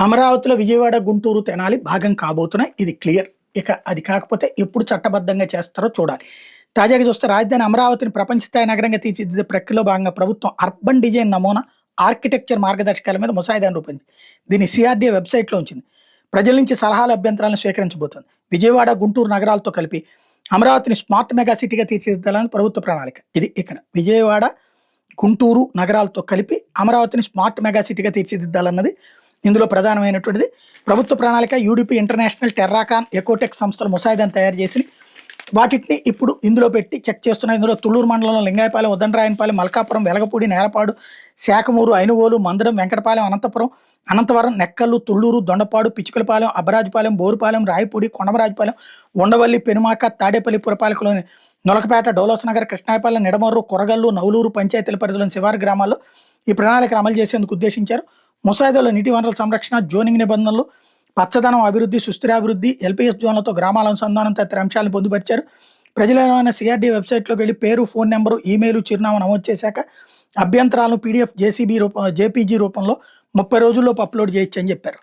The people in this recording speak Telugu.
అమరావతిలో విజయవాడ, గుంటూరు, తెనాలి భాగం కాబోతున్నాయి. ఇది క్లియర్. ఇక అది కాకపోతే ఎప్పుడు చట్టబద్ధంగా చేస్తారో చూడాలి. తాజాగా చూస్తే రాజధాని అమరావతిని ప్రపంచ స్థాయి నగరంగా తీర్చిదిద్దే ప్రక్రియలో భాగంగా ప్రభుత్వం అర్బన్ డిజైన్ నమూనా, ఆర్కిటెక్చర్ మార్గదర్శకాల మీద ముసాయిదాను రూపొందింది. దీన్ని సిఆర్డీఏ వెబ్సైట్లో ఉంచింది. ప్రజల నుంచి సలహాలు, అభ్యంతరాలను స్వీకరించబోతోంది. విజయవాడ, గుంటూరు నగరాలతో కలిపి అమరావతిని స్మార్ట్ మెగా సిటీగా తీర్చిదిద్దాలని ప్రభుత్వ ప్రణాళిక. ఇది ఇక్కడ విజయవాడ, గుంటూరు నగరాలతో కలిపి అమరావతిని స్మార్ట్ మెగా సిటీగా తీర్చిదిద్దాలన్నది ఇందులో ప్రధానమైనటువంటిది. ప్రభుత్వ ప్రణాళిక యూడీపీ, ఇంటర్నేషనల్, టెర్రాకాన్, ఎకోటెక్ సంస్థలు ముసాయిదాను తయారు చేసి వాటిని ఇప్పుడు ఇందులో పెట్టి చెక్ చేస్తున్నాయి. ఇందులో తుళ్ళూరు మండలంలో లింగాయపాలెం, ఉదండరాయనపాలెం, మల్కాపురం, వెలగపూడి, నేరపాడు, శాఖమూరు, ఐనువోలు, మందడం, వెంకటపాలెం, అనంతపురం, అనంతవరం, నెక్కల్లు, తుళ్ళూరు, దొండపాడు, పిచ్చుకలపాలెం, అబ్బరాజుపాలెం, బోరుపాలెం, రాయపూడి, కొండమరాజుపాలెం, ఉండవల్లి, పెనుమాక, తాడేపల్లి పురపాలికలోని నొలకపేట, డోలోసనగర్, కృష్ణాయపాలెం, నిడమర్రు, కొరగల్లు, నవలూరు పంచాయతీల పరిధిలోని శివారు గ్రామాల్లో ఈ ప్రణాళికను అమలు చేసేందుకు ఉద్దేశించారు. ముసాయిదాలో నీటి వనరుల సంరక్షణ, జోనింగ్ నిబంధనలు, పచ్చదనం అభివృద్ధి, సుస్థిరాభివృద్ధి, ఎల్పీఎస్ జోన్లతో గ్రామాల అనుసంధానం తదితర అంశాలను పొందుపరిచారు. ప్రజలైన సిఆర్డీ వెబ్సైట్లోకి వెళ్ళి పేరు, ఫోన్ నెంబరు, ఈమెయిల్, చిరునామా నమోదు చేశాక అభ్యంతరాలను పీడీఎఫ్, జేపీజీ రూపంలో 30 రోజుల్లోపు అప్లోడ్ చేయొచ్చని చెప్పారు.